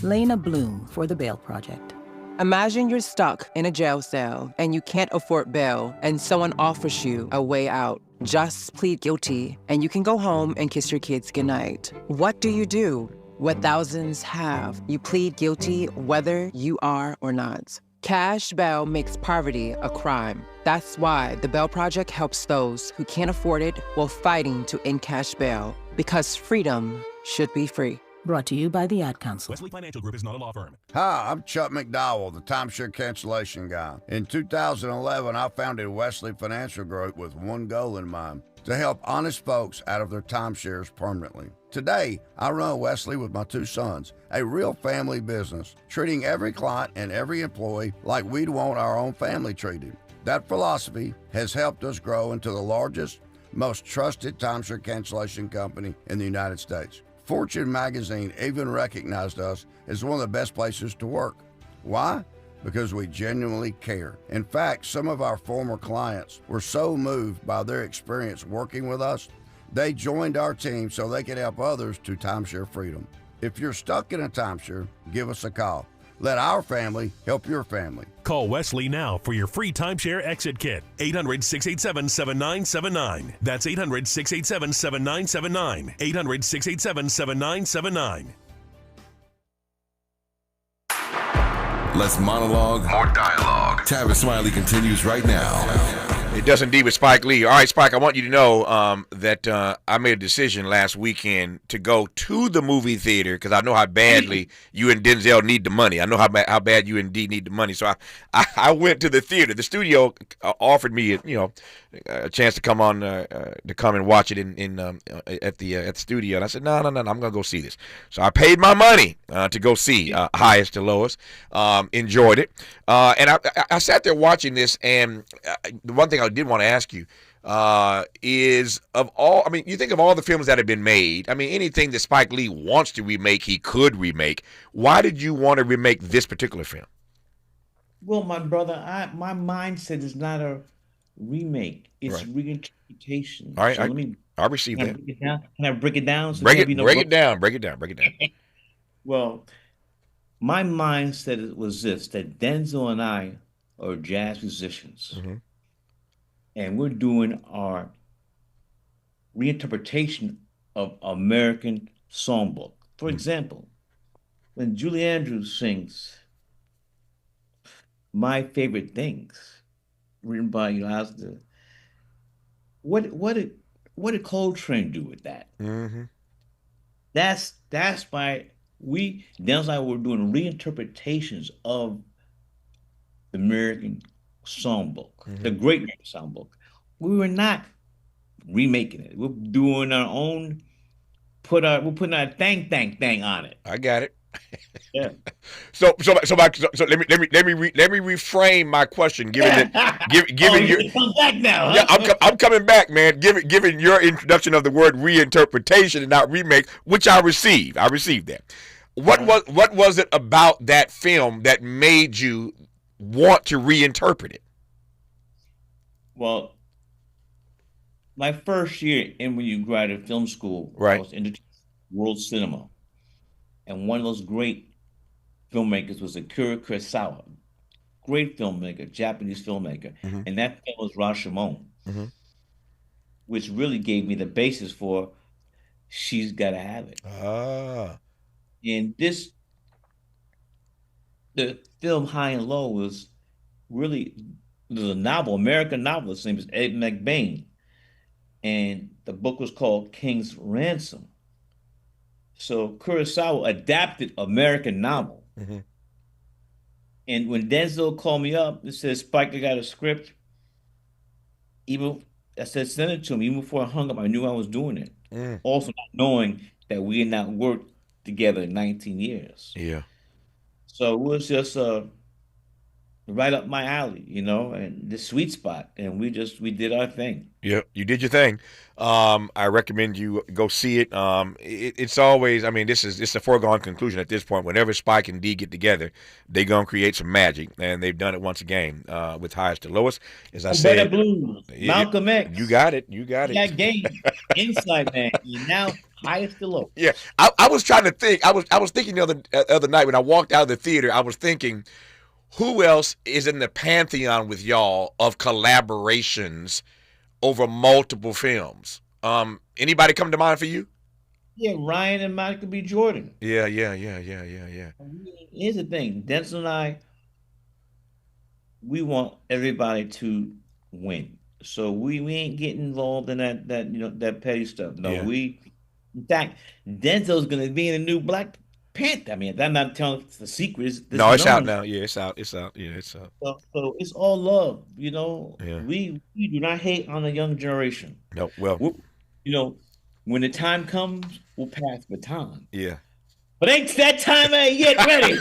Lena Bloom for the Bail Project. Imagine you're stuck in a jail cell and you can't afford bail and someone offers you a way out. Just plead guilty and you can go home and kiss your kids goodnight. What do you do? What thousands have. You plead guilty whether you are or not. Cash bail makes poverty a crime. That's why the Bail Project helps those who can't afford it while fighting to end cash bail. Because freedom should be free. Brought to you by the Ad Council. Wesley Financial Group is not a law firm. Hi, I'm Chuck McDowell, the timeshare cancellation guy. In 2011, I founded Wesley Financial Group with one goal in mind: to help honest folks out of their timeshares permanently. Today, I run Wesley with my 2 sons, a real family business, treating every client and every employee like we'd want our own family treated. That philosophy has helped us grow into the largest, most trusted timeshare cancellation company in the United States. Fortune magazine even recognized us as one of the best places to work. Why? Because we genuinely care. In fact, some of our former clients were so moved by their experience working with us, they joined our team so they could help others to timeshare freedom. If you're stuck in a timeshare, give us a call. Let our family help your family. Call Wesley now for your free timeshare exit kit. 800-687-7979. That's 800-687-7979. 800-687-7979. Less monologue, more dialogue. Tavis Smiley continues right now. It does indeed with Spike Lee. All right, Spike, I want you to know that I made a decision last weekend to go to the movie theater because I know how badly you and Denzel need the money. I know how bad you and D need the money. So I went to the theater. The studio offered me, a chance to come on to come and watch it at the studio. And I said, no, I'm going to go see this. So I paid my money to go see Highest to Lowest. Enjoyed it. And I sat there watching this, and the one thing I did want to ask you is, you think of all the films that have been made, anything that Spike Lee wants to remake, he could remake. Why did you want to remake this particular film? Well, my brother, my mindset is not a remake. It's reinterpretation. All right, so I received that. Can I break it down? So break it down. Well, my mindset was this, that Denzel and I are jazz musicians. Mm-hmm. And we're doing our reinterpretation of American songbook. For example, when Julie Andrews sings My Favorite Things, written by Eliza, what did Coltrane do with that? Mm-hmm. That's why Denzel and I were doing reinterpretations of the American songbook, the great American songbook. We were not remaking it. We're doing our own. We're putting our thing on it. I got it. Yeah. So let me reframe my question. Given you come back now. Huh? Yeah, I'm coming back, man. Given your introduction of the word reinterpretation and not remake, which I received that. What was it about that film that made you want to reinterpret it? Well, my first year in when you graduated film school, right, I was in world cinema, and one of those great filmmakers was Akira Kurosawa, great filmmaker, Japanese filmmaker, and that film was Rashomon, which really gave me the basis for She's Gotta Have It. And the film High and Low was really, there's a novel, American novelist, his name is Ed McBain, and the book was called King's Ransom. So Kurosawa adapted American novel. And when Denzel called me up and said, Spike, I got a script, I said, send it to him. Even before I hung up, I knew I was doing it. Also not knowing that we had not worked together in 19 years. Yeah. So it was just right up my alley, and the sweet spot. And we did our thing. Yeah, you did your thing. I recommend you go see it. It's always, it's a foregone conclusion at this point. Whenever Spike and D get together, they're going to create some magic. And they've done it once again with Highest to Lowest. As I said, Better Blues, Malcolm X. You got it. That game, Inside Man, and now Highest to Lowest. Yeah, I was trying to think. I was thinking the other night when I walked out of the theater, I was thinking, who else is in the pantheon with y'all of collaborations over multiple films? Anybody come to mind for you? Yeah, Ryan and Michael B. Jordan. Yeah. Here's the thing, Denzel and I, we want everybody to win. So we ain't getting involved in that petty stuff. No, in fact, Denzel's gonna be in a new Black Panther. I'm not telling the secret. No, it's out now. Yeah, it's out. Yeah, it's out. So it's all love, Yeah. We do not hate on the young generation. No, well, when the time comes, we'll pass the baton. Yeah. But ain't that time yet ready?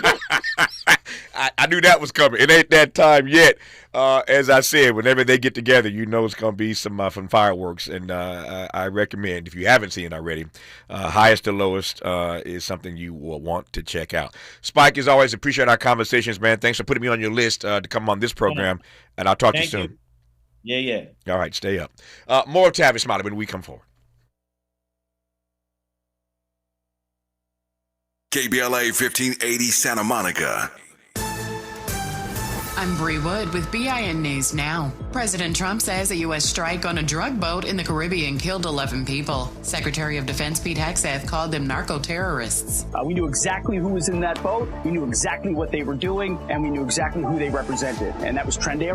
I knew that was coming. It ain't that time yet. As I said, whenever they get together, it's going to be some fireworks. And I recommend, if you haven't seen it already, Highest to Lowest is something you will want to check out. Spike, as always, appreciate our conversations, man. Thanks for putting me on your list to come on this program. And I'll talk to you soon. Yeah. All right, stay up. More of Tavis Smiley when we come forward. KBLA 1580 Santa Monica. I'm Bree Wood with BIN News Now. President Trump says a U.S. strike on a drug boat in the Caribbean killed 11 people. Secretary of Defense Pete Hegseth called them narco-terrorists. We knew exactly who was in that boat, we knew exactly what they were doing, and we knew exactly who they represented. And that was Trendair.